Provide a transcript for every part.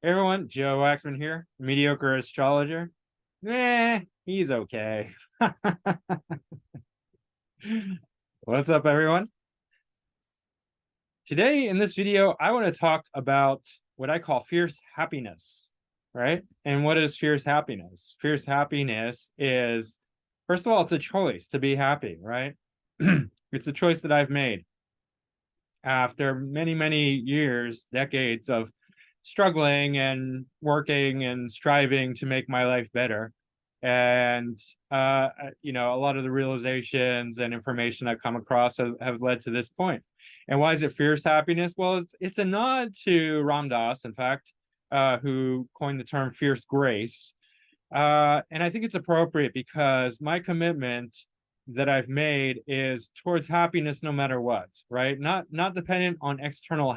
Hey everyone, Joe Waxman here, mediocre astrologer. He's okay. What's up, everyone? Today in this video, I want to talk about what I call fierce happiness, right? And what is fierce happiness? Fierce happiness is, first of all, it's a choice to be happy, right? It's a choice that I've made after many, many years, decades of struggling and working and striving to make my life better. And, a lot of the realizations and information I've come across have led to this point. And why is it fierce happiness? Well, it's a nod to Ram Dass, in fact, who coined the term fierce grace. And I think it's appropriate because my commitment that I've made is towards happiness no matter what, right? Not dependent on external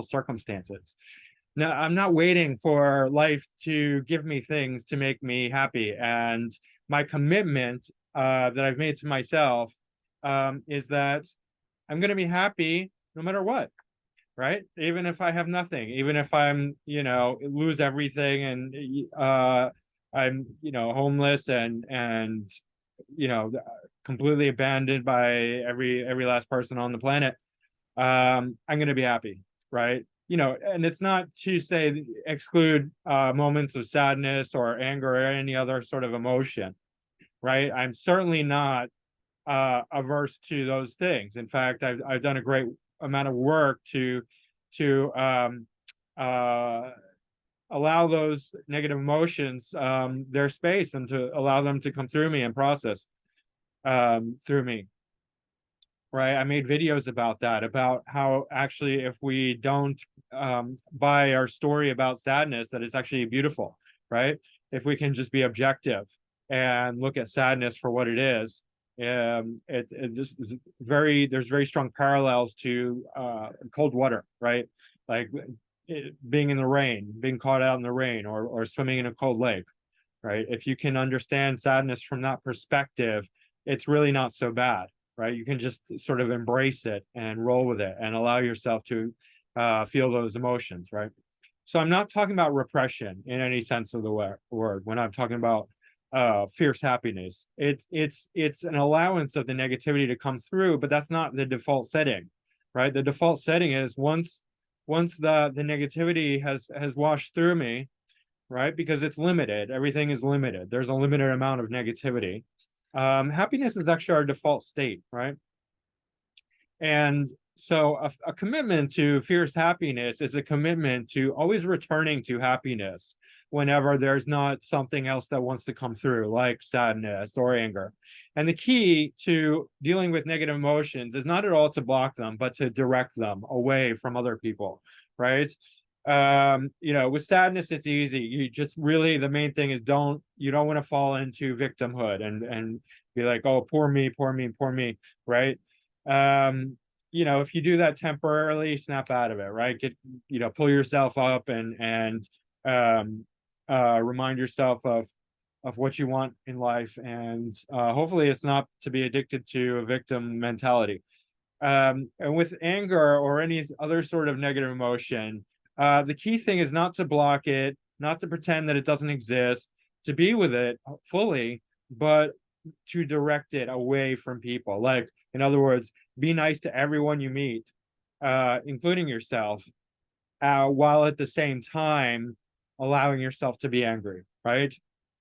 circumstances. Now, I'm not waiting for life to give me things to make me happy. And my commitment that I've made to myself is that I'm going to be happy no matter what, right? Even if I have nothing, even if I'm, lose everything and I'm, homeless and completely abandoned by every last person on the planet, I'm going to be happy, right? And it's not to say exclude moments of sadness or anger or any other sort of emotion, right? I'm certainly not averse to those things. In fact, I've done a great amount of work to uh, allow those negative emotions their space and to allow them to come through me and process through me. Right, I made videos about that, about how actually if we don't buy our story about sadness, that it's actually beautiful, right? If we can just be objective and look at sadness for what it is, it just there's very strong parallels to cold water, right? Like being in the rain, being caught out in the rain, or swimming in a cold lake, right? If you can understand sadness from that perspective, it's really not so bad, right? You can just sort of embrace it and roll with it and allow yourself to feel those emotions, right? So I'm not talking about repression in any sense of the word when I'm talking about fierce happiness. It's an allowance of the negativity to come through, but that's not the default setting, right? The default setting is once the negativity has washed through me, right? Because it's limited. Everything is limited. There's a limited amount of negativity. Happiness is actually our default state, right? And so a commitment to fierce happiness is a commitment to always returning to happiness whenever there's not something else that wants to come through, like sadness or anger. And the key to dealing with negative emotions is not at all to block them, but to direct them away from other people, right? With sadness, it's easy. You just really, the main thing is you don't want to fall into victimhood and be like, oh, poor me, poor me, poor me, right? If you do that temporarily, snap out of it, right? Pull yourself up and remind yourself of what you want in life, and hopefully it's not to be addicted to a victim mentality. And with anger or any other sort of negative emotion, the key thing is not to block it, not to pretend that it doesn't exist, to be with it fully, but to direct it away from people. Like, in other words, be nice to everyone you meet, including yourself, while at the same time allowing yourself to be angry, right?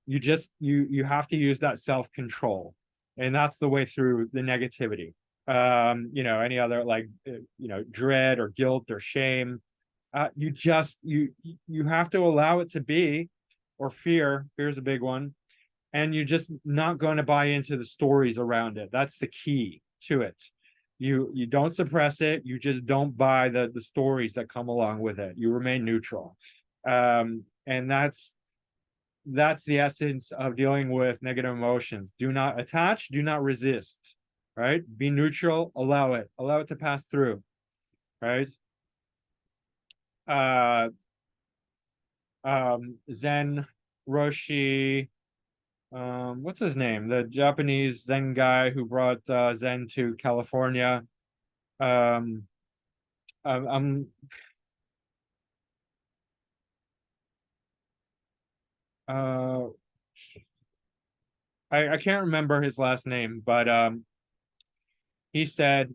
You have to use that self-control, and that's the way through the negativity. Any other, like, dread or guilt or shame, you have to allow it to be, or fear is a big one, and you're just not going to buy into the stories around it. That's the key to it. You don't suppress it, you just don't buy the stories that come along with it. You remain neutral. And that's the essence of dealing with negative emotions. Do not attach, do not resist, right? Be neutral, allow it to pass through, right? Zen Roshi, what's his name? The Japanese Zen guy who brought Zen to California. Um, I'm uh I can't remember his last name, but he said,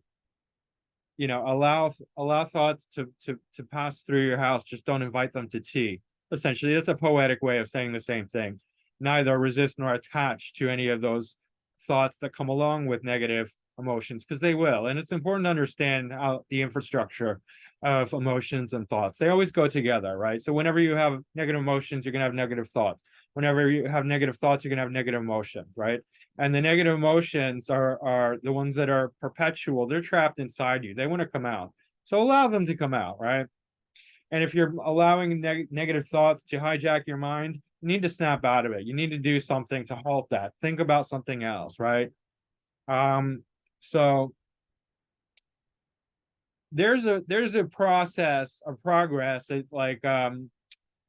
you know, allow thoughts to pass through your house, just don't invite them to tea. Essentially, it's a poetic way of saying the same thing. Neither resist nor attach to any of those thoughts that come along with negative emotions, because they will. And it's important to understand how the infrastructure of emotions and thoughts, they always go together, right? So whenever you have negative emotions, you're gonna have negative thoughts. Whenever you have negative thoughts, you're gonna have negative emotions, right? And the negative emotions are the ones that are perpetual. They're trapped inside you. They want to come out. So allow them to come out, right? And if you're allowing negative thoughts to hijack your mind, you need to snap out of it. You need to do something to halt that. Think about something else, right? So there's a process of progress that, like,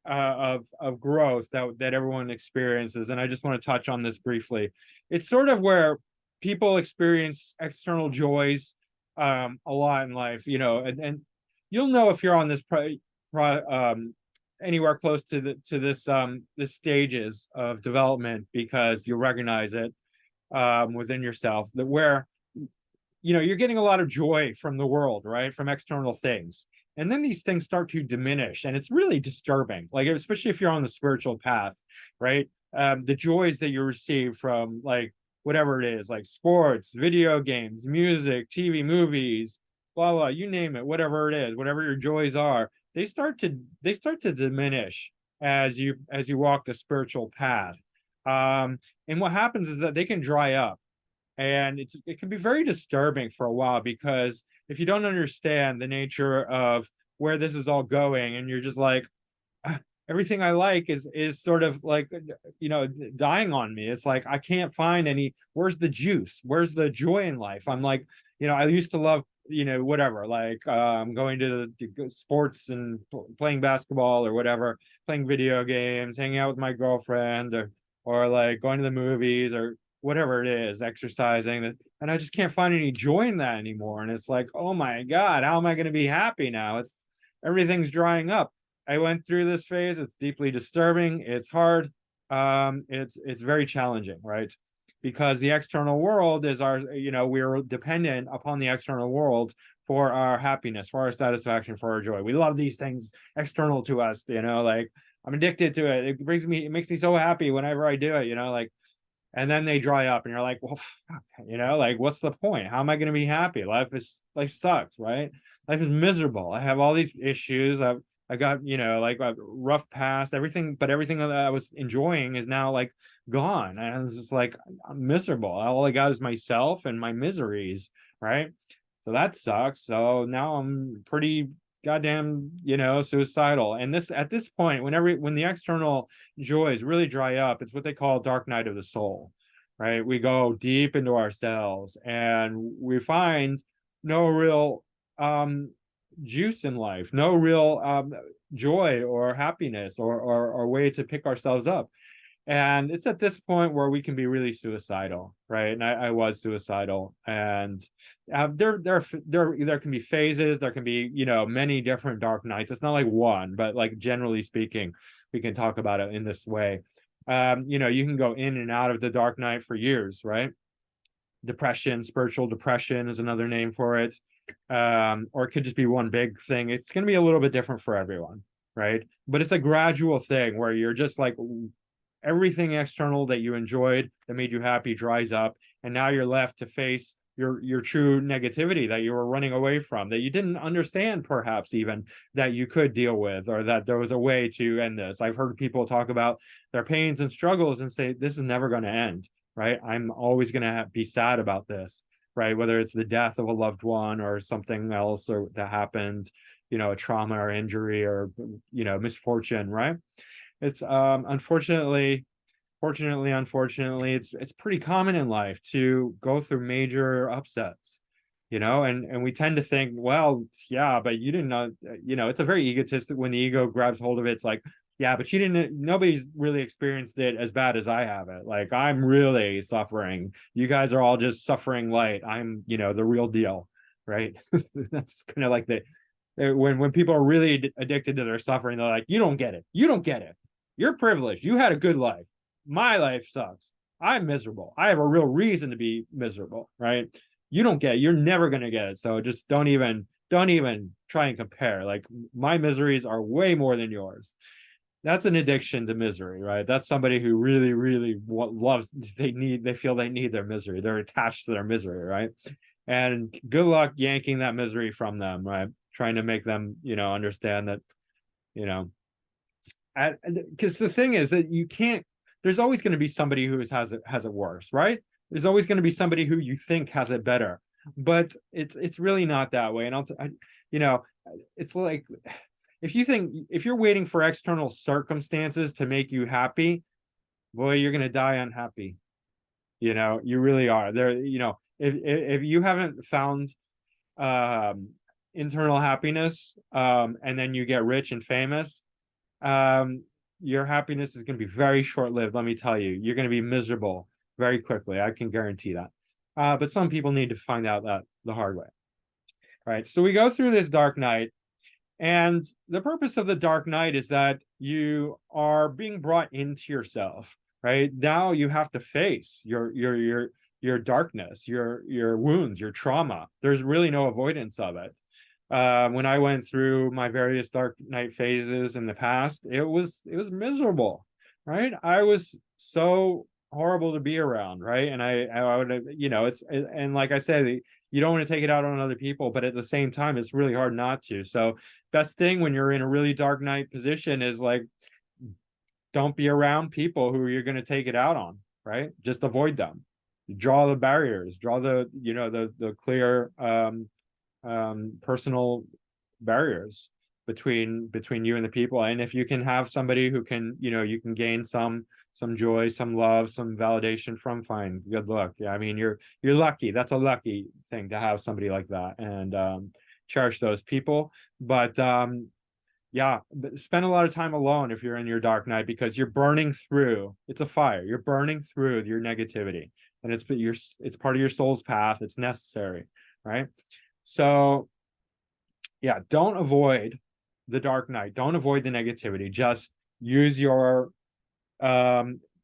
of growth that everyone experiences, and I just want to touch on this briefly. It's sort of where people experience external joys a lot in life, you know, and you'll know if you're on this anywhere close to this stages of development, because you'll recognize it within yourself, that where, you know, you're getting a lot of joy from the world, right? From external things. And then these things start to diminish, and it's really disturbing. Like, especially if you're on the spiritual path, right? The joys that you receive from, like, whatever it is, like sports, video games, music, TV, movies, blah blah, you name it, whatever it is, whatever your joys are, they start to diminish as you walk the spiritual path. And what happens is that they can dry up, and it can be very disturbing for a while, because if you don't understand the nature of where this is all going, and you're just like, "Ah, everything I like is sort of like, you know, dying on me. It's like I can't find any, where's the juice, where's the joy in life?" I'm like, you know, I used to love, you know, whatever, like going to the sports and playing basketball or whatever, playing video games, hanging out with my girlfriend, or like going to the movies, or whatever it is, exercising, and I just can't find any joy in that anymore. And it's like, oh my God, how am I going to be happy now? It's Everything's drying up. I went through this phase. It's deeply disturbing. It's hard. It's very challenging, right? Because the external world is our, you know, we're dependent upon the external world for our happiness, for our satisfaction, for our joy. We love these things external to us, you know, like I'm addicted to it. It makes me so happy whenever I do it, you know, like, and then they dry up, and you're like, well, fuck, you know, like, what's the point? How am I going to be happy? Life sucks, right? Life is miserable. I have all these issues. I got, you know, like a rough past, everything, but everything that I was enjoying is now like gone, and it's just like, I'm miserable. All I got is myself and my miseries, right? So that sucks. So now I'm pretty goddamn, you know, suicidal. And this, at this point, when the external joys really dry up, it's what they call dark night of the soul, right? We go deep into ourselves, and we find no real juice in life, no real joy or happiness, or way to pick ourselves up. And it's at this point where we can be really suicidal, right? And I was suicidal, and there can be phases, there can be, you know, many different dark nights. It's not like one, but like generally speaking, we can talk about it in this way. You know, you can go in and out of the dark night for years, right? Depression, spiritual depression is another name for it. Or it could just be one big thing. It's going to be a little bit different for everyone, right? But it's a gradual thing where you're just like, everything external that you enjoyed, that made you happy, dries up, and now you're left to face your true negativity that you were running away from, that you didn't understand, perhaps even, that you could deal with, or that there was a way to end this. I've heard people talk about their pains and struggles and say, this is never going to end, right? I'm always going to be sad about this, right? Whether it's the death of a loved one or something else or that happened, you know, a trauma or injury, or, you know, misfortune, right? It's unfortunately, it's pretty common in life to go through major upsets, you know, and we tend to think, well, yeah, but you didn't know, you know, it's a very egotistic, when the ego grabs hold of it, it's like, yeah, but you didn't, nobody's really experienced it as bad as I have it. Like, I'm really suffering. You guys are all just suffering light. I'm, you know, the real deal, right? That's kind of like when people are really addicted to their suffering, they're like, you don't get it. You don't get it. You're privileged. You had a good life. My life sucks. I'm miserable. I have a real reason to be miserable, right? You don't get it. You're never going to get it. So just don't even try and compare. Like, my miseries are way more than yours. That's an addiction to misery, right? That's somebody who really, really loves, they feel they need their misery. They're attached to their misery, right? And good luck yanking that misery from them, right? Trying to make them, understand that, you know, because the thing is that you can't, there's always going to be somebody who has it worse, right? There's always going to be somebody who you think has it better, but it's really not that way. And it's like, if you're waiting for external circumstances to make you happy, boy, you're going to die unhappy. You really are. There, if you haven't found internal happiness, and then you get rich and famous, your happiness is going to be very short-lived. Let me tell you, you're going to be miserable very quickly. I can guarantee that. But some people need to find out that the hard way. Right. So we go through this dark night, and the purpose of the dark night is that you are being brought into yourself. Right now, you have to face your darkness, your wounds, your trauma. There's really no avoidance of it. When I went through my various dark night phases in the past, it was miserable, right? I was so horrible to be around, right? And I would, and like I said, you don't want to take it out on other people, but at the same time, it's really hard not to. So best thing when you're in a really dark night position is, like, don't be around people who you're going to take it out on, right? Just avoid them. Draw the barriers, draw the clear personal barriers between you and the people. And if you can have somebody who can, you can gain some joy, some love, some validation from, fine, good luck. Yeah, I mean, you're lucky. That's a lucky thing to have somebody like that, and cherish those people. But yeah, spend a lot of time alone if you're in your dark night, because you're burning through, it's a fire, you're burning through your negativity, and it's part of your soul's path. It's necessary, right? So yeah, don't avoid the dark night. Don't avoid the negativity. Just use your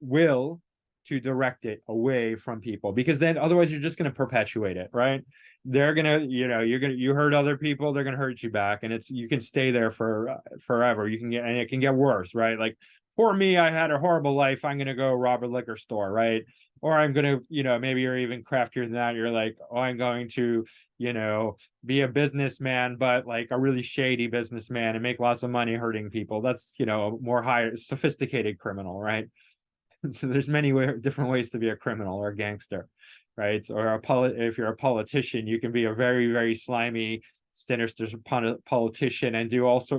will to direct it away from people, because then otherwise you're just going to perpetuate it, right? They're going to, you hurt other people, they're going to hurt you back, and you can stay there for forever. And it can get worse, right? Like, poor me, I had a horrible life, I'm going to go rob a liquor store, right? Or I'm going to, maybe you're even craftier than that. You're like, oh, I'm going to, be a businessman, but like a really shady businessman, and make lots of money hurting people. That's, a more higher, sophisticated criminal, right? So there's many different ways to be a criminal or a gangster, right? Or if you're a politician, you can be a very, very slimy, sinister politician and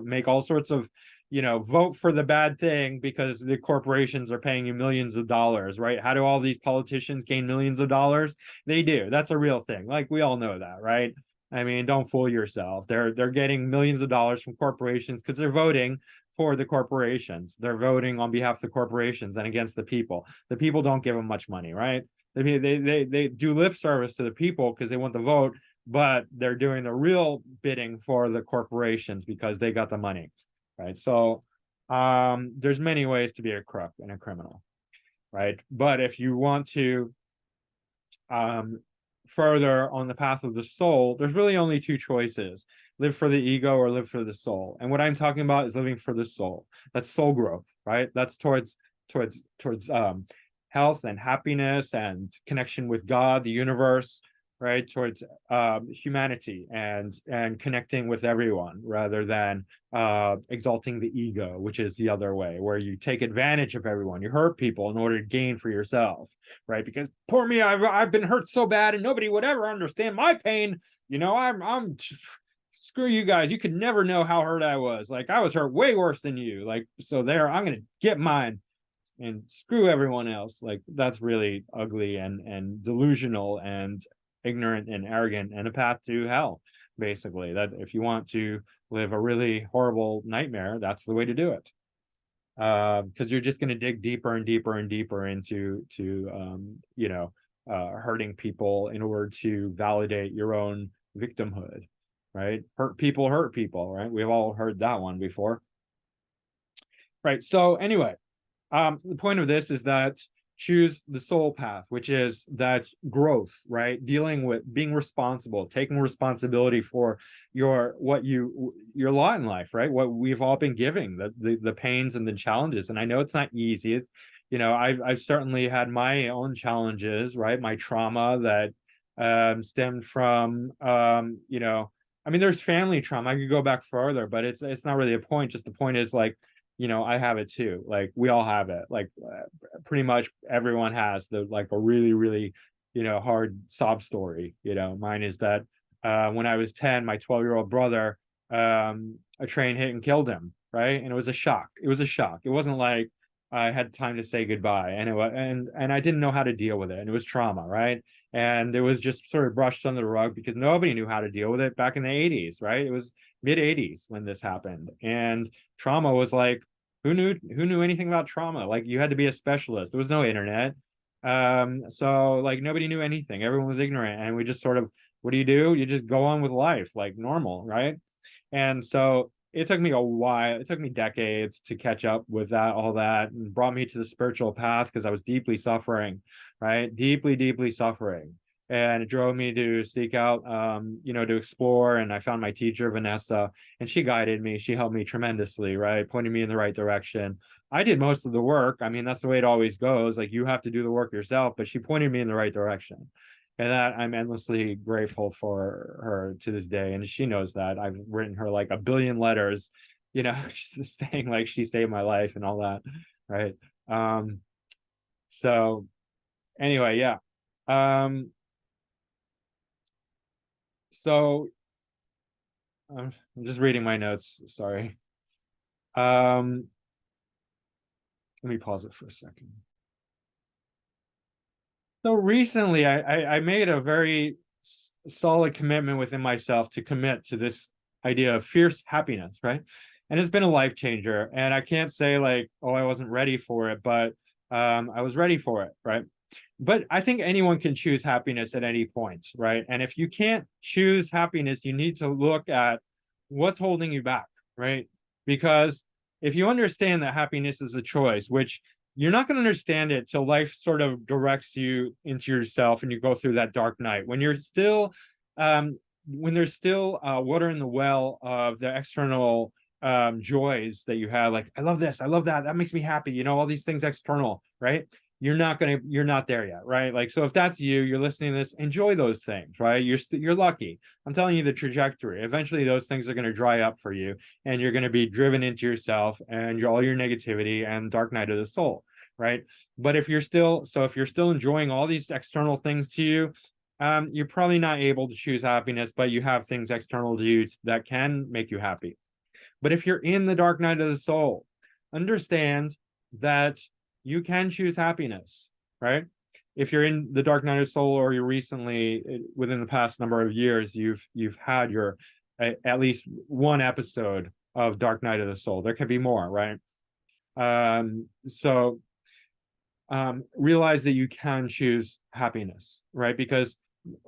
make all sorts of, vote for the bad thing because the corporations are paying you millions of dollars, right? How do all these politicians gain millions of dollars? They do. That's a real thing. Like, we all know that, right? I mean, don't fool yourself. They're getting millions of dollars from corporations because they're voting for the corporations. They're voting on behalf of the corporations and against the people. The people don't give them much money, right? They do lip service to the people because they want the vote, but they're doing the real bidding for the corporations because they got the money, right? So there's many ways to be a crook and a criminal, right? But if you want to further on the path of the soul, there's really only two choices: live for the ego or live for the soul. And what I'm talking about is living for the soul. That's soul growth, right? That's towards health and happiness and connection with God, the universe, right? Towards humanity and connecting with everyone, rather than exalting the ego, which is the other way, where you take advantage of everyone. You hurt people in order to gain for yourself, right? Because poor me, I've been hurt so bad and nobody would ever understand my pain. I'm screw you guys. You could never know how hurt I was. Like, I was hurt way worse than you. Like, so there, I'm gonna get mine and screw everyone else. Like, that's really ugly and delusional and ignorant and arrogant, and a path to hell, basically. That if you want to live a really horrible nightmare, that's the way to do it, because you're just going to dig deeper and deeper and deeper into hurting people in order to validate your own victimhood, right? Hurt people, right? We've all heard that one before, right? So anyway, The point of this is that choose the soul path, which is that growth, right? Dealing with being responsible, taking responsibility for your lot in life, right? What we've all been giving, the pains and the challenges. And I know it's not easy. It's, I've certainly had my own challenges, right? My trauma that stemmed from I mean, there's family trauma. I could go back further, but it's not really a point. Just the point is like, I have it too. Like we all have it. Like pretty much everyone has like a really, really, hard sob story. Mine is that when I was 10, my 12-year-old brother, a train hit and killed him. Right. And it was a shock. It was a shock. It wasn't like I had time to say goodbye. And it was, and I didn't know how to deal with it. And it was trauma. Right. And it was just sort of brushed under the rug because nobody knew how to deal with it back in the 80s. Right. It was mid 80s when this happened. And trauma was like, who knew anything about trauma? Like you had to be a specialist. There was no internet. So like nobody knew anything. Everyone was ignorant. And we just sort of, what do? You just go on with life like normal, right? And so it took me a while. It took me decades to catch up with all that, and brought me to the spiritual path because I was deeply suffering, right? Deeply, deeply suffering. And it drove me to seek out, to explore. And I found my teacher, Vanessa, and she guided me. She helped me tremendously, right? Pointing me in the right direction. I did most of the work. I mean, that's the way it always goes. Like you have to do the work yourself, but she pointed me in the right direction. And that I'm endlessly grateful for her to this day. And she knows that. I've written her like a billion letters, saying like she saved my life and all that. Right. So anyway, yeah. So I'm just reading my notes. Sorry. Let me pause it for a second. So recently, I made a very solid commitment within myself to commit to this idea of fierce happiness, right? And it's been a life changer. And I can't say like, oh, I wasn't ready for it, but I was ready for it, right? But I think anyone can choose happiness at any point, right? And if you can't choose happiness, you need to look at what's holding you back, right? Because if you understand that happiness is a choice, which you're not going to understand it till life sort of directs you into yourself and you go through that dark night when you're still when there's still water in the well of the external joys that you have, like I love this, I love that makes me happy, all these things external, right? You're not there yet, right? Like, so if that's you're listening to this, enjoy those things, right? You're lucky. I'm telling you the trajectory. Eventually those things are going to dry up for you and you're going to be driven into yourself and all your negativity and dark night of the soul, right? But if you're still enjoying all these external things to you, you're probably not able to choose happiness, but you have things external to you that can make you happy. But if you're in the dark night of the soul, understand that you can choose happiness, right? If you're in the dark night of soul, or you're recently within the past number of years, you've had your at least one episode of dark night of the soul. There could be more, right? So realize that you can choose happiness, right? Because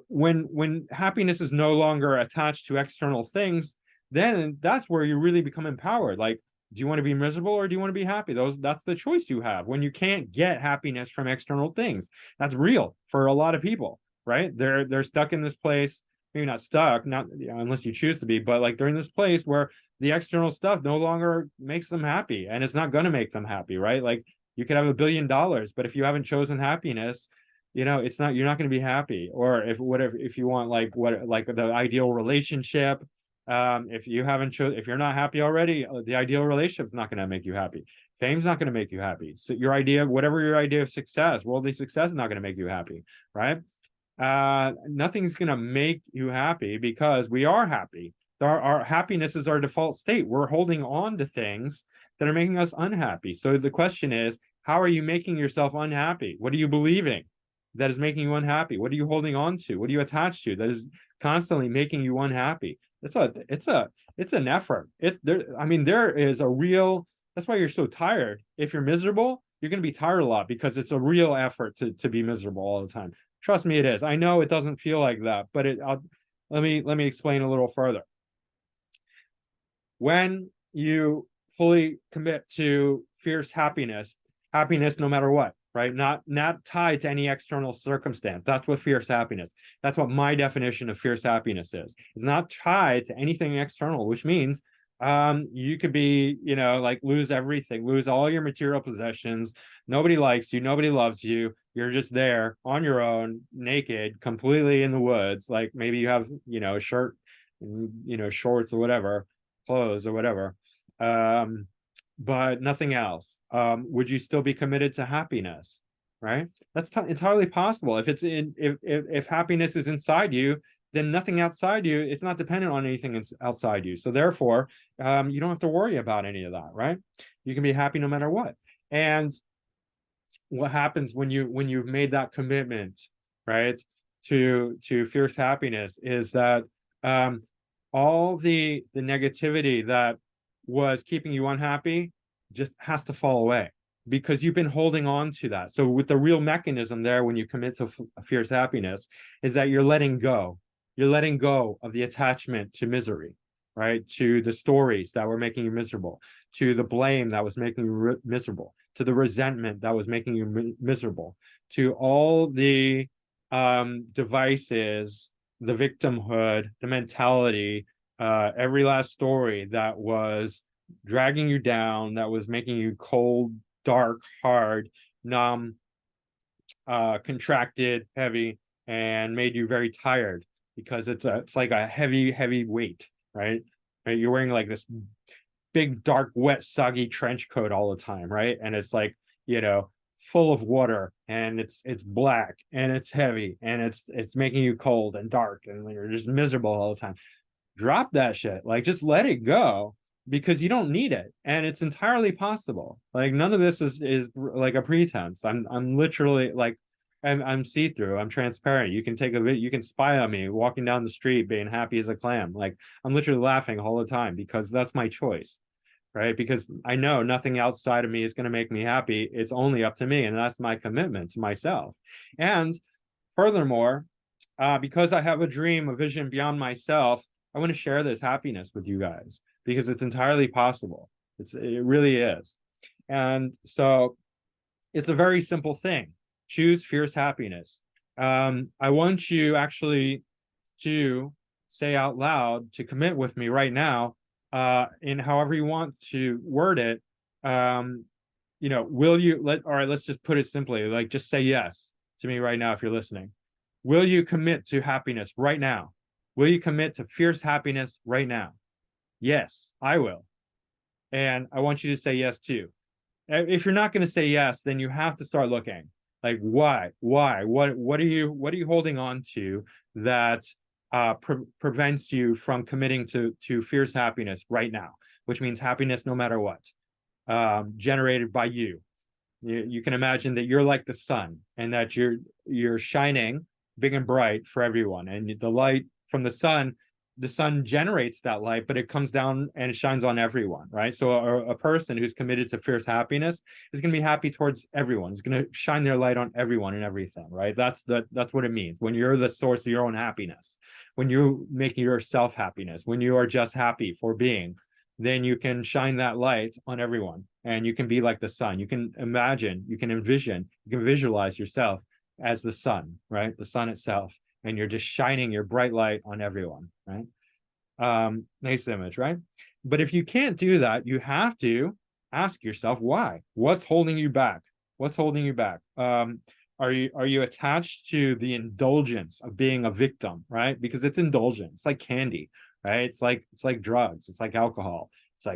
when happiness is no longer attached to external things, then that's where you really become empowered. Like, do you want to be miserable or do you want to be happy? That's the choice you have when you can't get happiness from external things. That's real for a lot of people, right? They're stuck in this place, maybe not stuck, not unless you choose to be, but like they're in this place where the external stuff no longer makes them happy, and it's not going to make them happy, right? Like you could have $1 billion, but if you haven't chosen happiness, it's not, you're not going to be happy. Or if you want like the ideal relationship, if you're not happy already, the ideal relationship is not going to make you happy. Fame's not going to make you happy. So whatever your idea of success, worldly success, is not going to make you happy, right? Nothing's going to make you happy because we are happy. Our happiness is our default state. We're holding on to things that are making us unhappy. So the question is, how are you making yourself unhappy? What are you believing that is making you unhappy? What are you holding on to? What are you attached to that is constantly making you unhappy? It's an effort. There is a real, that's why you're so tired. If you're miserable, you're going to be tired a lot because it's a real effort to be miserable all the time. Trust me, it is. I know it doesn't feel like that, but let me explain a little further. When you fully commit to fierce happiness, happiness no matter what, right? Not tied to any external circumstance. That's what fierce happiness. That's what my definition of fierce happiness is. It's not tied to anything external, which means you could be, like lose everything, lose all your material possessions. Nobody likes you, nobody loves you. You're just there on your own, naked, completely in the woods. Like maybe you have, a shirt, shorts or whatever, clothes or whatever. But nothing else. Would you still be committed to happiness? Right? That's entirely possible. If happiness is inside you, then nothing outside you, it's not dependent on anything outside you. So therefore, you don't have to worry about any of that, right? You can be happy no matter what. And what happens when you've made that commitment, right, to fierce happiness is that all the negativity that was keeping you unhappy just has to fall away, because you've been holding on to that. So with the real mechanism there, when you commit to fierce happiness, is that you're letting go of the attachment to misery, right? To the stories that were making you miserable, to the blame that was making you miserable, to the resentment that was making you miserable, to all the devices, the victimhood, the mentality, every last story that was dragging you down, that was making you cold, dark, hard, numb, contracted, heavy, and made you very tired, because it's like a heavy weight, right? You're wearing like this big, dark, wet, soggy trench coat all the time, right? And it's like, full of water, and it's black, and it's heavy, and it's making you cold and dark, and you're just miserable all the time. Drop that shit. Like, just let it go, because you don't need it, and it's entirely possible. Like, none of this is like a pretense. I'm literally like, I'm see-through. I'm transparent. You can take a video. You can spy on me walking down the street being happy as a clam. Like, I'm literally laughing all the time, because that's my choice, right? Because I know nothing outside of me is going to make me happy. It's only up to me, and that's my commitment to myself. And furthermore, because I have a dream, a vision beyond myself, I want to share this happiness with you guys, because it's entirely possible. It really is. And so it's a very simple thing. Choose fierce happiness. I want you actually to say out loud, to commit with me right now, in however you want to word it. Will you all right, let's just put it simply, like, just say yes to me right now if you're listening. Will you commit to happiness right now? Will you commit to fierce happiness right now? Yes, I will. And I want you to say yes too. If you're not going to say yes, then you have to start looking. Like, why? What are you holding on to that prevents you from committing to fierce happiness right now? Which means happiness no matter what, generated by you. You can imagine that you're like the sun, and that you're shining big and bright for everyone, and the light from the sun generates that light, but it comes down and it shines on everyone, right? So a person who's committed to fierce happiness is going to be happy towards everyone. It's going to shine their light on everyone and everything, right? That's what it means when you're the source of your own happiness, when you're making yourself happiness, when you are just happy for being, then you can shine that light on everyone, and you can be like the sun. You can imagine, you can envision, you can visualize yourself as the sun, right? The sun itself, and you're just shining your bright light on everyone, right? Nice image, right? But if you can't do that, you have to ask yourself why. What's holding you back? What's holding you back? Are you attached to the indulgence of being a victim, right? Because it's indulgent. It's like candy, right? It's like drugs. It's like alcohol. It's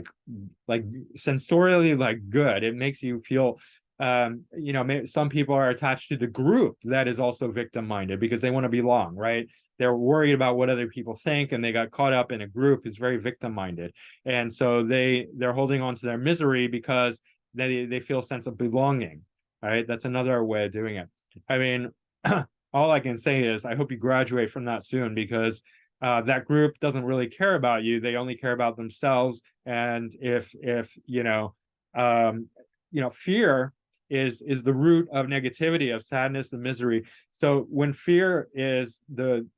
like sensorially like good. It makes you feel. Some people are attached to the group that is also victim-minded because they want to belong, right? They're worried about what other people think, and they got caught up in a group who's very victim-minded, and so they're holding on to their misery because they feel a sense of belonging. All right, that's another way of doing it. I mean, all I can say is I hope you graduate from that soon, because that group doesn't really care about you. They only care about themselves. And if fear is the root of negativity, of sadness and misery. So when fear is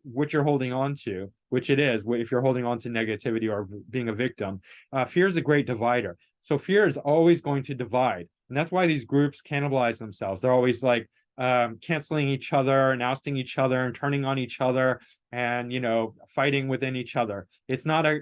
what you're holding on to, which it is, if you're holding on to negativity or being a victim, fear is a great divider. So fear is always going to divide. And that's why these groups cannibalize themselves. They're always like canceling each other and ousting each other and turning on each other and, you know, fighting within each other. It's not a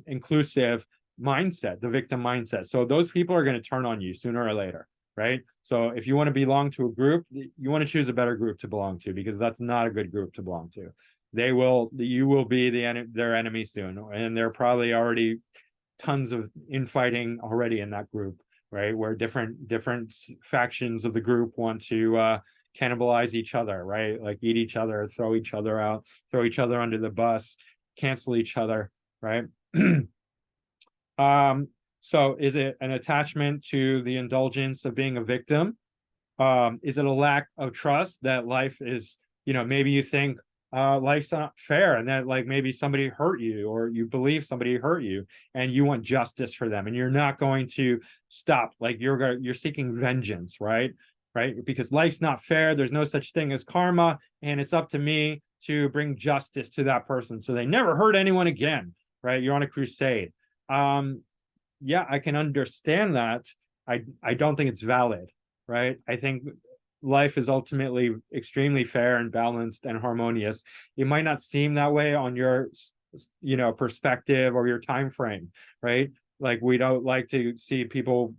inclusive mindset, the victim mindset. So those people are going to turn on you sooner or later, right? So if you want to belong to a group, you want to choose a better group to belong to, because that's not a good group to belong to. You will be their enemy soon, and they're probably already tons of infighting already in that group, right? Where different factions of the group want to cannibalize each other, right? Like eat each other, throw each other out, throw each other under the bus, cancel each other, right? So is it an attachment to the indulgence of being a victim? Is it a lack of trust that life is, you know, maybe you think life's not fair, and that like maybe somebody hurt you, or you believe somebody hurt you and you want justice for them, and you're not going to stop, like you're seeking vengeance, right? Because life's not fair, there's no such thing as karma, and it's up to me to bring justice to that person so they never hurt anyone again, right? You're on a crusade. Yeah, I can understand that. I don't think it's valid, right? I think life is ultimately extremely fair and balanced and harmonious. It might not seem that way on your, you know, perspective or your time frame, right? Like we don't like to see people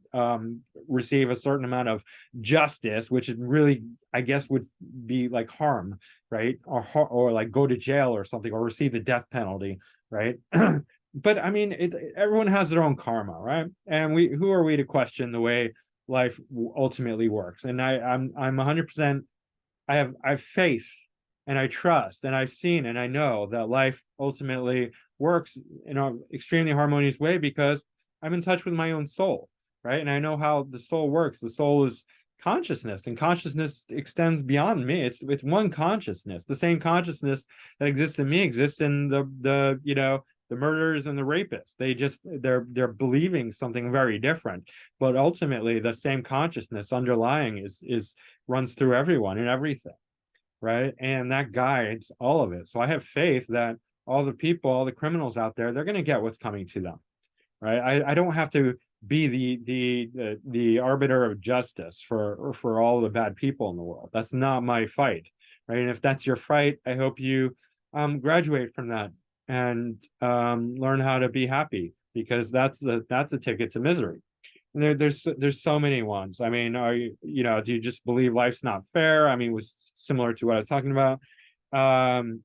receive a certain amount of justice, which is really, I guess, would be like harm, right? Or like go to jail or something, or receive the death penalty, right? But I mean, everyone has their own karma, right? And who are we to question the way life ultimately works? And I'm 100%. I have faith, and I trust, and I've seen, and I know that life ultimately works in an extremely harmonious way, because I'm in touch with my own soul, right? And I know how the soul works. The soul is consciousness, and consciousness extends beyond me. It's one consciousness. The same consciousness that exists in me exists in the you know, the murderers and the rapists. They're believing something very different, but ultimately the same consciousness underlying is runs through everyone and everything, right? And that guides all of it. So I have faith that all the people, all the criminals out there, they're going to get what's coming to them, right? I don't have to be the arbiter of justice for all the bad people in the world. That's not my fight, right? And if that's your fight, I hope you graduate from that and learn how to be happy, because that's a ticket to misery. And there's so many ones. I mean, do you just believe life's not fair? I mean, it was similar to what I was talking about. Um,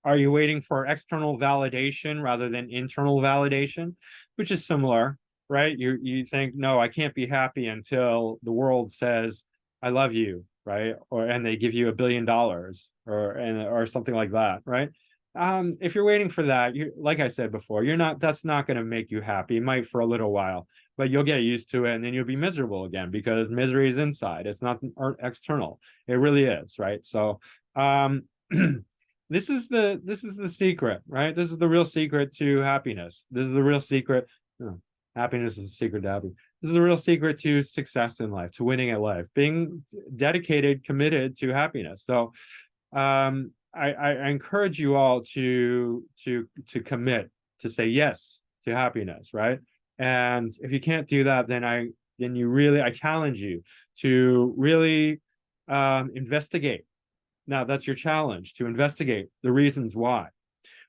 are you waiting for external validation rather than internal validation, which is similar, right? You think, no, I can't be happy until the world says I love you, right? And they give you $1 billion or something like that, right? If you're waiting for that, like I said before, that's not going to make you happy. It might for a little while, but you'll get used to it, and then you'll be miserable again, because misery is inside. It's not external. It really is, right? So, this is the secret, right? This is the real secret to happiness. This is the real secret. Happiness is the secret to happiness. This is the real secret to success in life, to winning at life, being dedicated, committed to happiness. So, I encourage you all to commit, to say yes to happiness, right? And if you can't do that, then I challenge you to really investigate. Now that's your challenge, to investigate the reasons why,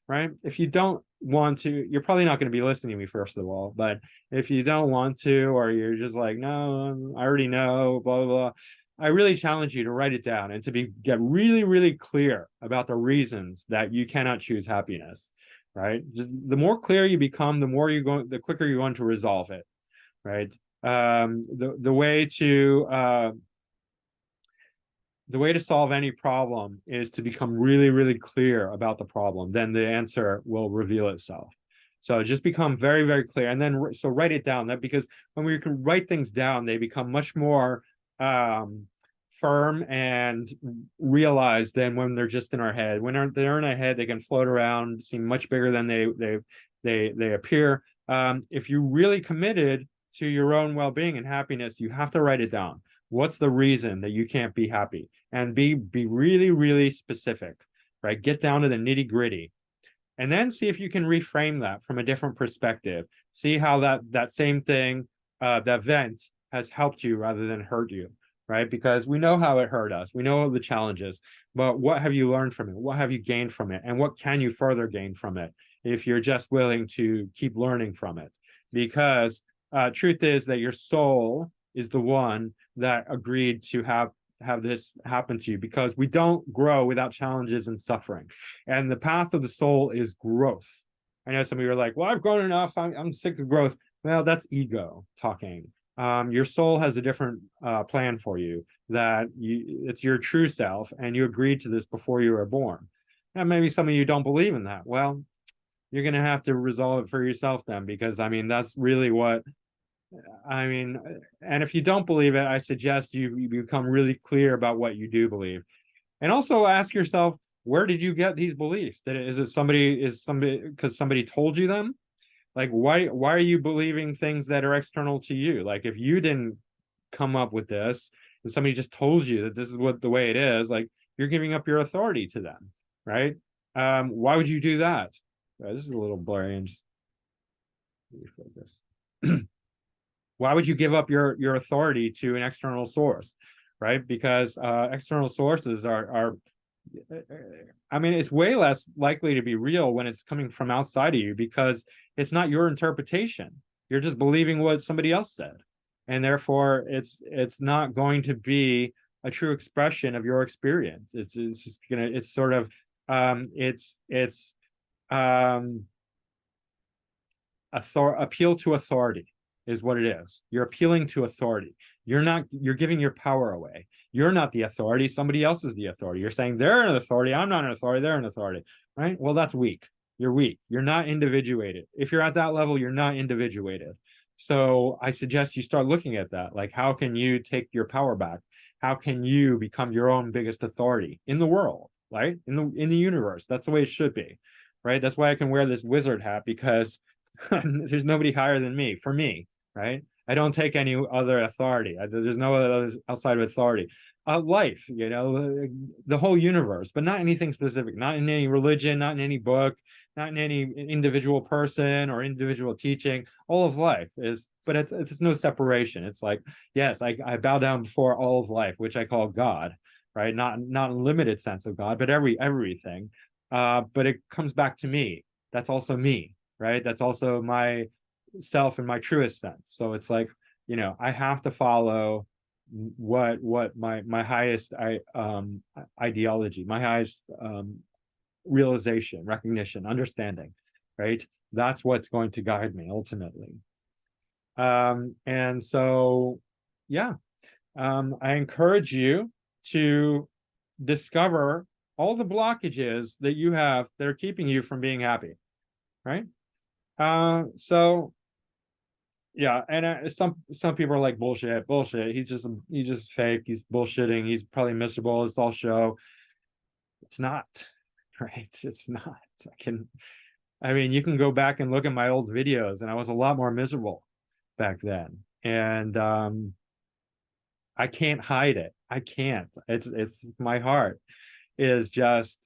right? If you don't want to, you're probably not going to be listening to me, first of all. But if you don't want to, or you're just like, no, I already know, blah, blah, blah, I really challenge you to write it down and to get really, really clear about the reasons that you cannot choose happiness, right? Just the more clear you become, the quicker you're going to resolve it, right? The way to solve any problem is to become really, really clear about the problem. Then the answer will reveal itself. So just become very, very clear, and then so write it down. That because when we can write things down, they become much more firm and realized than when they're just in our head. When they're in our head, they can float around, seem much bigger than they appear. If you're really committed to your own well-being and happiness, you have to write it down. What's the reason that you can't be happy? And be really, really specific, right? Get down to the nitty-gritty. And then see if you can reframe that from a different perspective. See how that same thing the event has helped you rather than hurt you, right? Because we know how it hurt us, we know the challenges, but what have you learned from it? What have you gained from it? And what can you further gain from it if you're just willing to keep learning from it? Because truth is that your soul is the one that agreed to have this happen to you, because we don't grow without challenges and suffering. And the path of the soul is growth. I know some of you are like, well, I've grown enough, I'm sick of growth. Well, that's ego talking. Your soul has a different plan for you, that it's your true self, and you agreed to this before you were born. And maybe some of you don't believe in that. Well, you're going to have to resolve it for yourself then, because I mean, that's really what I mean. And if you don't believe it, I suggest you become really clear about what you do believe. And also ask yourself, where did you get these beliefs? Is somebody because somebody told you them? Like, why are you believing things that are external to you? Like, if you didn't come up with this and somebody just told you that this is what the way it is, like, you're giving up your authority to them, right? Why would you do that? This is a little blurry, and just focus. Why would you give up your authority to an external source, right? Because external sources are I mean, it's way less likely to be real when it's coming from outside of you, because it's not your interpretation. You're just believing what somebody else said. And therefore it's not going to be a true expression of your experience. It's just gonna, it's sort of appeal to authority is what it is. You're appealing to authority. You're giving your power away. You're not the authority. Somebody else is the authority. You're saying they're an authority. I'm not an authority. They're an authority, right? Well, that's weak. You're weak. You're not individuated. If you're at that level, you're not individuated. So I suggest you start looking at that. Like, how can you take your power back? How can you become your own biggest authority in the world, right? In the universe. That's the way it should be, right? That's why I can wear this wizard hat, because there's nobody higher than me, for me, right? I don't take any other authority. There's no other outside of authority. Life, the whole universe, but not anything specific, not in any religion, not in any book, not in any individual person or individual teaching. All of life is, but it's no separation. It's like, yes, I bow down before all of life, which I call God, right? Not a limited sense of God, but everything. But it comes back to me. That's also me, right? That's also my self in my truest sense. So it's like, I have to follow what my highest ideology, my highest realization, recognition, understanding, right? That's what's going to guide me ultimately. And so, yeah, I encourage you to discover all the blockages that you have that are keeping you from being happy, right? So yeah, and some people are like, bullshit. He's just fake. He's bullshitting. He's probably miserable. It's all show. It's not, right? It's not. I mean, you can go back and look at my old videos, and I was a lot more miserable back then. And I can't hide it. I can't. It's my heart is just,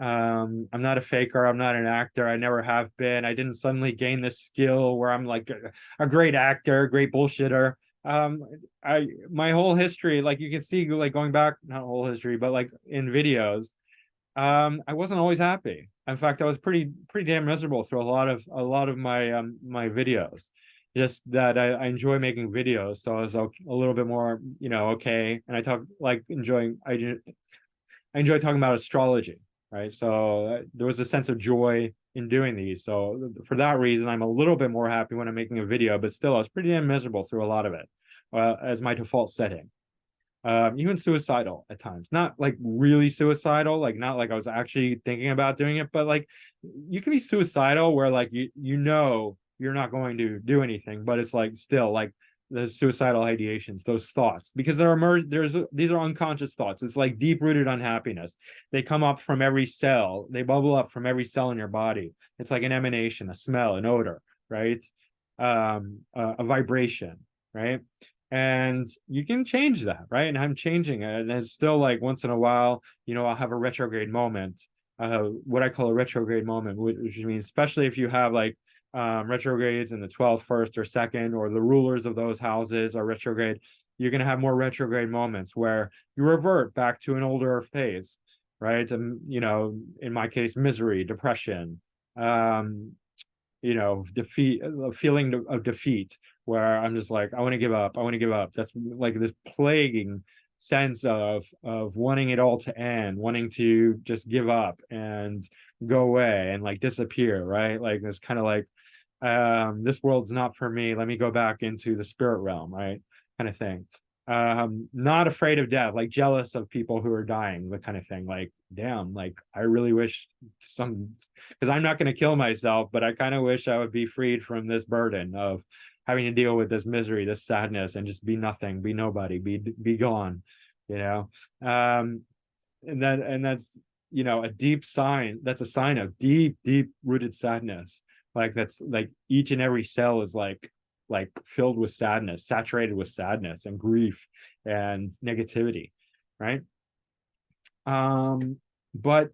I'm not a faker. I'm not an actor. I never have been. I didn't suddenly gain this skill where I'm like a great actor, great bullshitter. My whole history, like you can see, like going back, not whole history, but like in videos, I wasn't always happy. In fact, I was pretty damn miserable through a lot of my my videos. Just that I enjoy making videos, so I was a little bit more, okay. And I enjoy talking about astrology, right? So there was a sense of joy in doing these. So for that reason, I'm a little bit more happy when I'm making a video, but still, I was pretty damn miserable through a lot of it as my default setting. Even suicidal at times, not like really suicidal, like not like I was actually thinking about doing it, but like you can be suicidal where like you're not going to do anything, but it's like still like the suicidal ideations, those thoughts, because these are unconscious thoughts. It's like deep-rooted unhappiness. They come up from every cell, they bubble up from every cell in your body. It's like an emanation, a smell, an odor, right? A vibration, right? And you can change that, right? And I'm changing it, and it's still like once in a while, I'll have a retrograde moment, what I call a retrograde moment, which means especially if you have like retrogrades in the 12th, 1st, or 2nd, or the rulers of those houses are retrograde, you're going to have more retrograde moments where you revert back to an older phase, right? And, you know, in my case, misery, depression, you know, defeat, a feeling of defeat, where I'm just like, I want to give up. I want to give up. That's like this plaguing sense of wanting it all to end, wanting to just give up and go away and like disappear, right? Like it's kind of like, this world's not for me. Let me go back into the spirit realm, right? Kind of thing. Not afraid of death, like jealous of people who are dying, the kind of thing. Like, damn, like I really wish some, because I'm not going to kill myself, but I kind of wish I would be freed from this burden of having to deal with this misery, this sadness, and just be nothing, be nobody, be gone, you know. And that's, you know, a deep sign. That's a sign of deep rooted sadness. Like that's like each and every cell is like filled with sadness, saturated with sadness and grief and negativity, right? But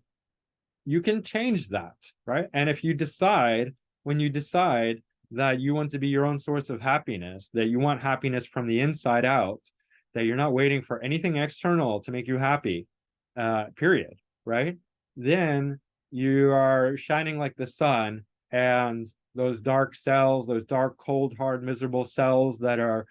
you can change that, right? And if you decide, when you decide that you want to be your own source of happiness, that you want happiness from the inside out, that you're not waiting for anything external to make you happy, period, right? Then you are shining like the sun, and those dark cells, those dark, cold, hard, miserable cells that are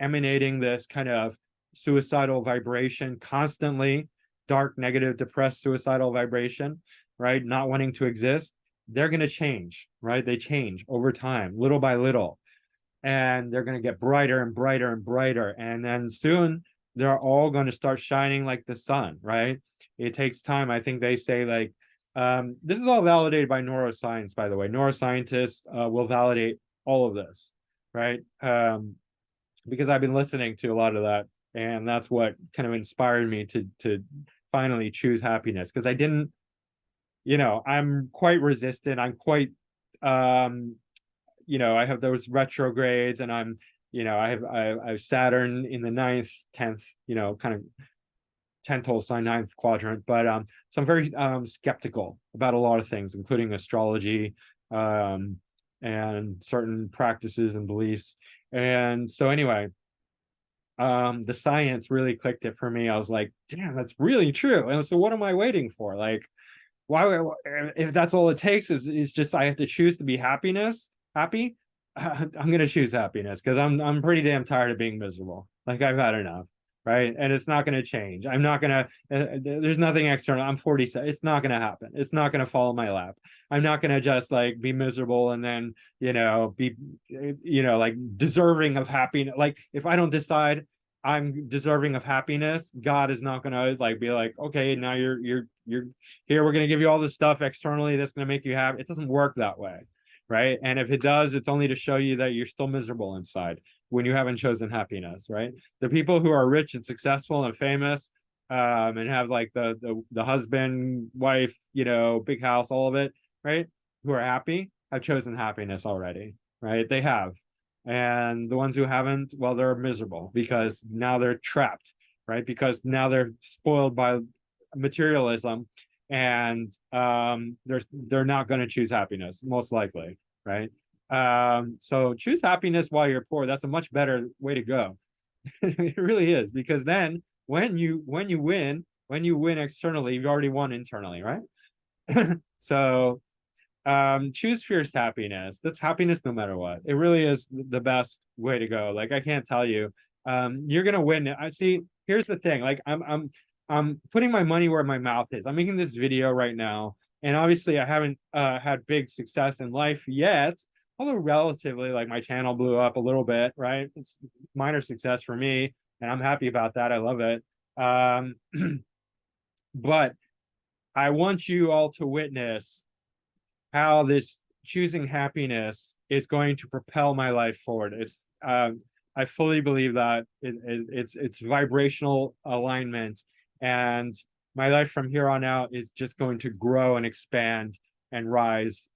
emanating this kind of suicidal vibration constantly, dark, negative, depressed, suicidal vibration, right? Not wanting to exist, they're going to change, right? They change over time, little by little. And they're going to get brighter and brighter and brighter. And then soon they're all going to start shining like the sun, right? It takes time. I think they say like, this is all validated by neuroscience, by the way. Neuroscientists will validate all of this, right? Because I've been listening to a lot of that. And that's what kind of inspired me to finally choose happiness. Because I didn't, you know, I'm quite resistant. I'm quite, you know, I have those retrogrades, and I'm, you know, I have Saturn in the 9th, 10th, you know, kind of 10th whole sign, 9th quadrant. But so I'm very skeptical about a lot of things, including astrology, and certain practices and beliefs. And so anyway, the science really clicked it for me. I was like, damn, that's really true. And so what am I waiting for? Like, why, if that's all it takes is just I have to choose to be happy, I'm gonna choose happiness, because I'm pretty damn tired of being miserable. Like I've had enough, right? And it's not gonna change. I'm not gonna, there's nothing external. I'm 47. It's not gonna happen. It's not gonna fall in my lap. I'm not gonna just like be miserable and then, you know, be, you know, like deserving of happiness. Like if I don't decide I'm deserving of happiness, God is not gonna like be like, okay, now you're here, we're gonna give you all this stuff externally that's gonna make you happy. It doesn't work that way, right? And if it does, it's only to show you that you're still miserable inside when you haven't chosen happiness, right? The people who are rich and successful and famous, and have like the husband, wife, you know, big house, all of it, right? Who are happy have chosen happiness already, right? They have. And the ones who haven't, well, they're miserable because now they're trapped, right? Because now they're spoiled by materialism, and they're not going to choose happiness, most likely, right? So choose happiness while you're poor. That's a much better way to go. It really is, because then when you win externally, you've already won internally, right? So choose fierce happiness. That's happiness no matter what. It really is the best way to go. Like I can't tell you, you're gonna win. I see. Here's the thing. Like I'm putting my money where my mouth is. I'm making this video right now, and obviously I haven't had big success in life yet. Although relatively, like my channel blew up a little bit, right? It's minor success for me, and I'm happy about that. I love it. But I want you all to witness how this choosing happiness is going to propel my life forward. It's I fully believe that it's vibrational alignment, and my life from here on out is just going to grow and expand and rise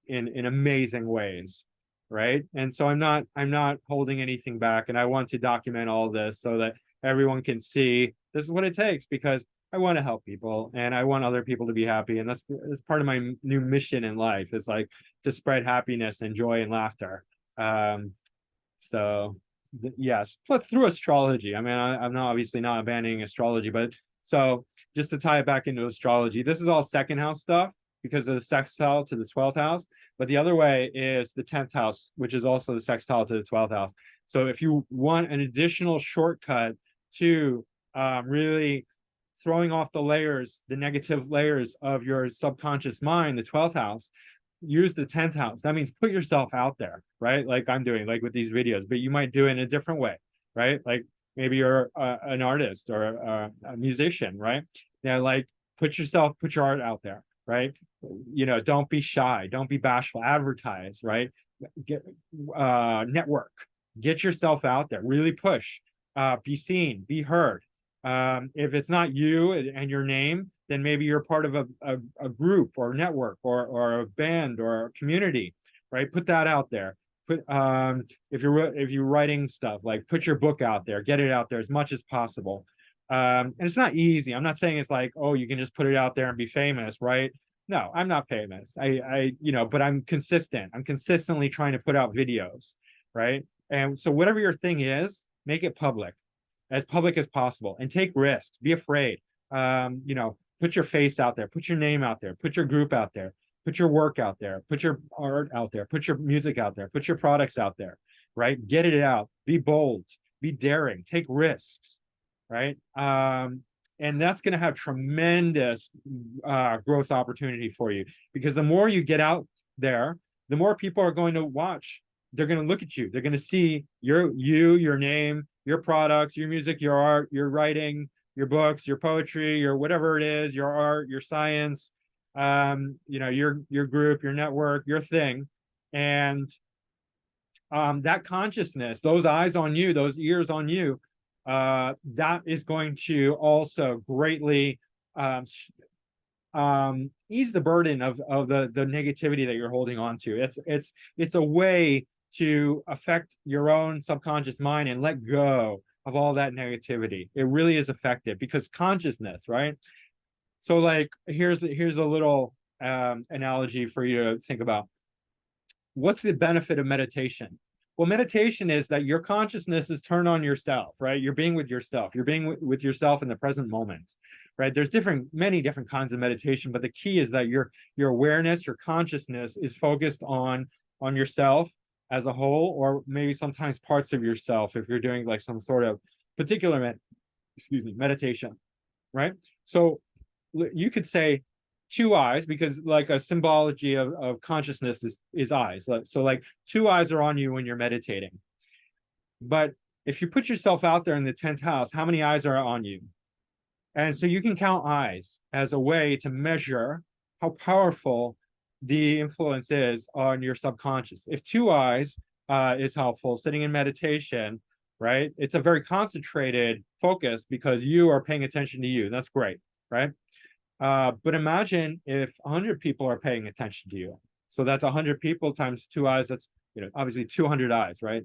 in amazing ways, right? And so I'm not holding anything back, and I want to document all this so that everyone can see this is what it takes, because I want to help people, and I want other people to be happy, and that's part of my new mission in life. Is like to spread happiness and joy and laughter. Um, so yes, but through astrology. I mean, I'm not obviously not abandoning astrology, but so just to tie it back into astrology, this is all second house stuff because of the sextile to the 12th house. But the other way is the 10th house, which is also the sextile to the 12th house. So if you want an additional shortcut to really throwing off the layers, the negative layers of your subconscious mind, the 12th house, use the 10th house. That means put yourself out there, right? Like I'm doing, like with these videos, but you might do it in a different way, right? Like maybe you're an artist or a musician, right? Yeah, like put your art out there, right? Don't be shy, don't be bashful, advertise, right? Get network, get yourself out there, really push, be seen, be heard. If it's not you and your name, then maybe you're part of a group or network or a band or a community, right? Put that out there. Put if you're writing stuff, like put your book out there, get it out there as much as possible. And it's not easy. I'm not saying it's like, oh, you can just put it out there and be famous, right? No, I'm not famous. But I'm consistent. I'm consistently trying to put out videos, right? And so whatever your thing is, make it public as possible, and take risks. Be afraid. Put your face out there, put your name out there, put your group out there, put your work out there, put your art out there, put your music out there, put your products out there, right? Get it out. Be bold, be daring, take risks, right? And that's going to have tremendous growth opportunity for you, because the more you get out there, the more people are going to watch. They're going to look at you. They're going to see your name, your products, your music, your art, your writing, your books, your poetry, your whatever it is, your art, your science, your group, your network, your thing. And that consciousness, those eyes on you, those ears on you, that is going to also greatly ease the burden of the negativity that you're holding on to. It's a way to affect your own subconscious mind and let go of all that negativity. It really is effective because consciousness, right? So like here's a little analogy for you to think about. What's the benefit of meditation? Well, meditation is that your consciousness is turned on yourself, right? You're being with yourself. You're being with yourself in the present moment, right? There's many different kinds of meditation, but the key is that your awareness, your consciousness is focused on yourself as a whole, or maybe sometimes parts of yourself if you're doing like some sort of particular meditation, right? So you could say two eyes, because like a symbology of consciousness is eyes. So like two eyes are on you when you're meditating. But if you put yourself out there in the 10th house, how many eyes are on you? And so you can count eyes as a way to measure how powerful the influence is on your subconscious. If two eyes is helpful, sitting in meditation, right? It's a very concentrated focus because you are paying attention to you. That's great, right? But imagine if 100 people are paying attention to you. So that's 100 people times two eyes. That's, obviously 200 eyes, right?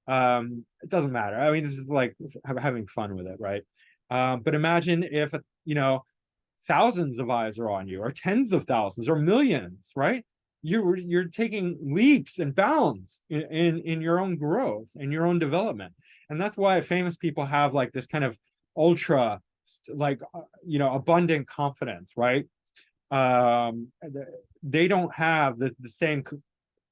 It doesn't matter. I mean, this is like having fun with it, right? But imagine if, thousands of eyes are on you, or tens of thousands, or millions, right? You're taking leaps and bounds in your own growth, in your own development. And that's why famous people have like this kind of ultra, like, abundant confidence, right? They don't have the same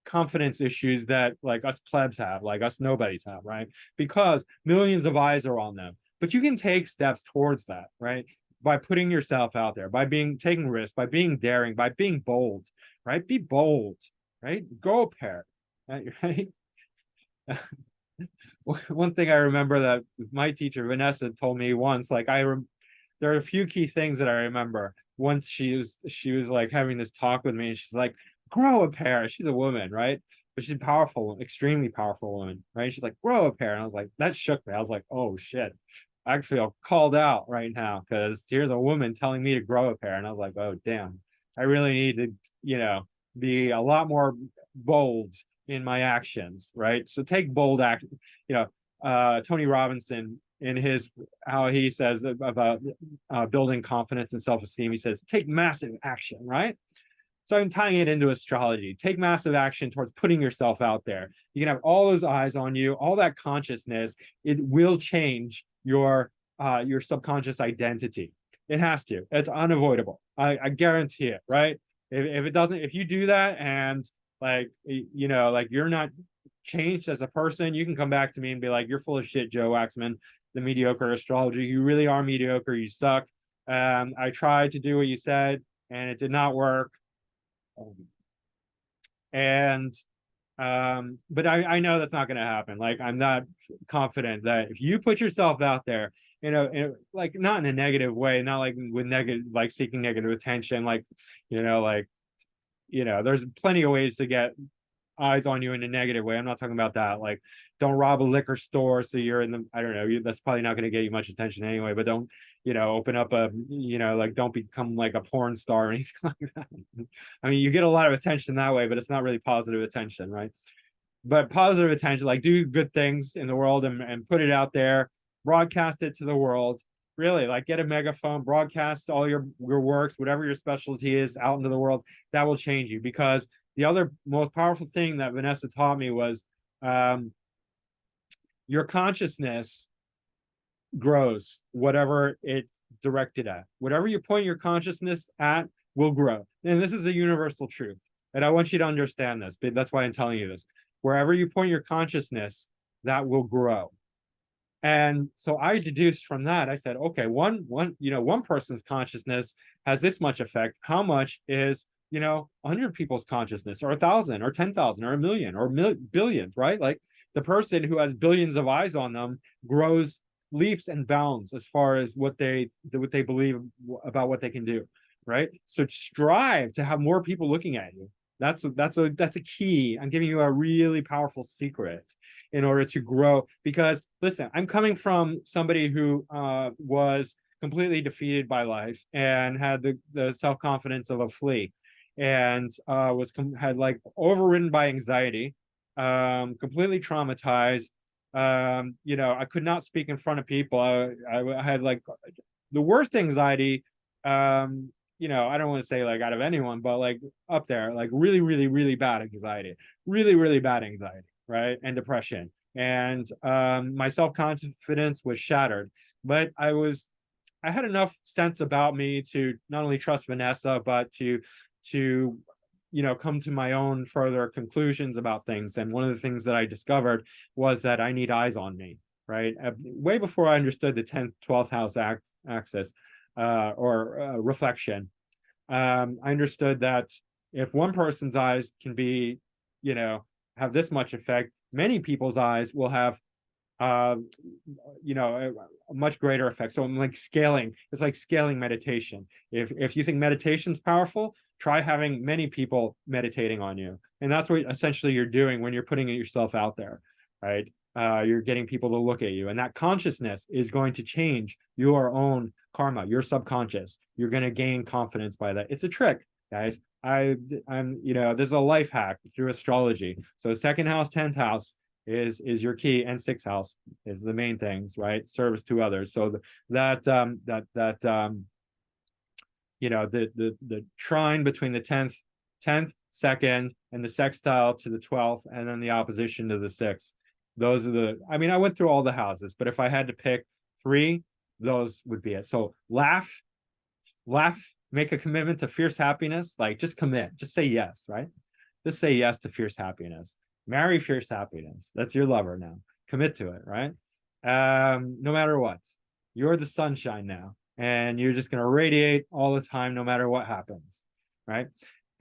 confidence issues that like us plebs have, like us nobodies have, right? Because millions of eyes are on them. But you can take steps towards that, right? By putting yourself out there, by taking risks, by being daring, by being bold, right? Be bold, right? Go a pair, right? One thing I remember that my teacher Vanessa told me once, like there are a few key things that I remember. Once she was like having this talk with me, and she's like, grow a pair. She's a woman, right? But she's powerful, extremely powerful woman, right? She's like, grow a pair. And I was like, that shook me. I was like, oh shit. I feel called out right now because here's a woman telling me to grow a pair. And I was like, oh damn, I really need to, be a lot more bold in my actions, right? So take bold action. Tony Robinson in his, how he says about building confidence and self-esteem, he says, take massive action, right? So I'm tying it into astrology. Take massive action towards putting yourself out there. You can have all those eyes on you, all that consciousness. It will change your subconscious identity. It has to. It's unavoidable. I guarantee it, right? If it doesn't, if you do that and like, you know, like you're not changed as a person, you can come back to me and be like, you're full of shit, Joe Waxman, the mediocre astrologer. You really are mediocre. You suck. I tried to do what you said and it did not work. And but I know that's not going to happen. Like, I'm not confident that if you put yourself out there, you know, like not in a negative way, not like with negative, like seeking negative attention, like, you know, like, you know, there's plenty of ways to get eyes on you in a negative way. I'm not talking about that. Like, don't rob a liquor store so you're in the, I don't know, that's probably not going to get you much attention anyway, but don't, you know, open up a, you know, like don't become like a porn star or anything like that. I mean, you get a lot of attention that way, but it's not really positive attention, right? But positive attention, like do good things in the world and put it out there, broadcast it to the world. Really, like get a megaphone, broadcast all your works, whatever your specialty is, out into the world. That will change you, because the other most powerful thing that Vanessa taught me was your consciousness grows whatever it directed at. Whatever you point your consciousness at will grow. And this is a universal truth. And I want you to understand this, but that's why I'm telling you this. Wherever you point your consciousness, that will grow. And so I deduced from that, I said, okay, one person's consciousness has this much effect. How much is, you know, 100 people's consciousness, or 1,000 or 10,000 or a million or billions, right? Like the person who has billions of eyes on them grows leaps and bounds as far as what they believe about what they can do, right? So strive to have more people looking at you. That's a key. I'm giving you a really powerful secret in order to grow. Because listen, I'm coming from somebody who was completely defeated by life and had the self-confidence of a flea, and had like overridden by anxiety, completely traumatized. You know, I could not speak in front of people. I had like the worst anxiety. You know, I don't want to say like out of anyone, but like up there, like really, really, really bad anxiety, really, really bad anxiety, right? And depression. And my self-confidence was shattered. But I had enough sense about me to not only trust Vanessa, but to you know, come to my own further conclusions about things. And one of the things that I discovered was that I need eyes on me, right? Way before I understood the 10th, 12th house axis. Or reflection. I understood that if one person's eyes can be, you know, have this much effect, many people's eyes will have, you know, a much greater effect. So I'm like scaling. It's like scaling meditation. If you think meditation's powerful, try having many people meditating on you, and that's what essentially you're doing when you're putting yourself out there, right? You're getting people to look at you, and that consciousness is going to change your own karma, your subconscious. You're going to gain confidence by that. It's a trick, guys. I'm, you know, this is a life hack through astrology. So second house, 10th house is your key, and sixth house is the main things, right? Service to others. So you know, the trine between the 10th, second, and the sextile to the 12th, and then the opposition to the 6th. Those are I mean, I went through all the houses, but if I had to pick 3, those would be it. So laugh, make a commitment to fierce happiness. Like, just commit, just say yes, right? Just say yes to fierce happiness. Marry fierce happiness. That's your lover now. Commit to it, right? No matter what. You're the sunshine now, and you're just going to radiate all the time, no matter what happens, right?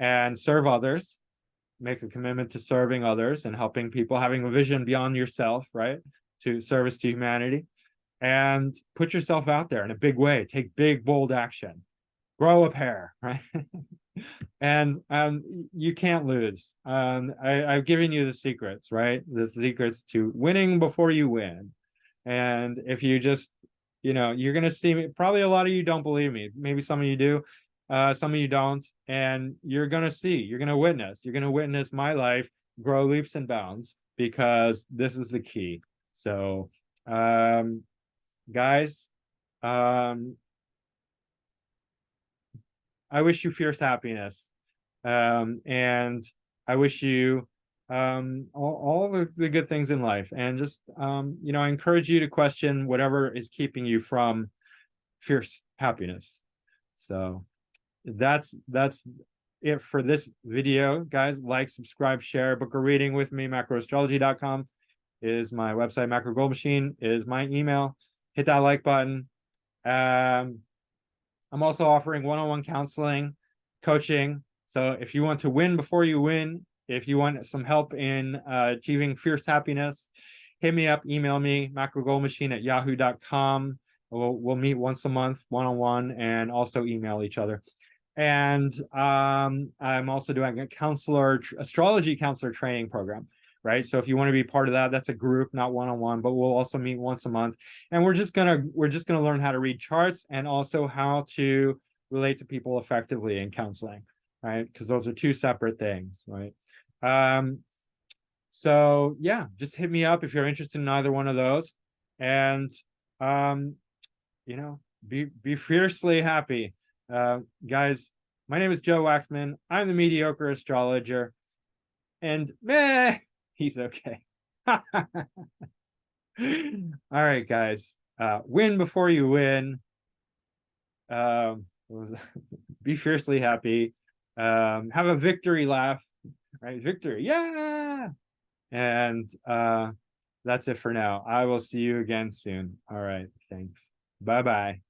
And serve others. Make a commitment to serving others and helping people, having a vision beyond yourself, right? To service to humanity. And put yourself out there in a big way. Take big, bold action. Grow a pair, right? And you can't lose. I've given you the secrets, right? The secrets to winning before you win. And if you just, you know, you're going to see me, probably a lot of you don't believe me. Maybe some of you do. Some of you don't. And you're going to see, you're going to witness my life grow leaps and bounds, because this is the key. So, guys, I wish you fierce happiness. And I wish you all the good things in life. And just, you know, I encourage you to question whatever is keeping you from fierce happiness. So that's it for this video, guys. Like, subscribe, share, book a reading with me. Macroastrology.com is my website. Macro Gold Machine is my email. Hit that like button. I'm also offering one-on-one counseling, coaching. So if you want to win before you win, if you want some help in achieving fierce happiness, hit me up, email me, macrogoldmachine@yahoo.com. We'll meet once a month, one-on-one, and also email each other. And I'm also doing a astrology counselor training program, right? So if you want to be part of that, that's a group, not one-on-one, but we'll also meet once a month. And we're just gonna learn how to read charts and also how to relate to people effectively in counseling, right? Because those are two separate things, right? So yeah, just hit me up if you're interested in either one of those. And you know, be fiercely happy. Guys, my name is Joe Waxman. I'm the mediocre astrologer. And meh, he's okay. All right, guys. Win before you win. Be fiercely happy. Have a victory laugh. Right? Victory. Yeah. And that's it for now. I will see you again soon. All right. Thanks. Bye-bye.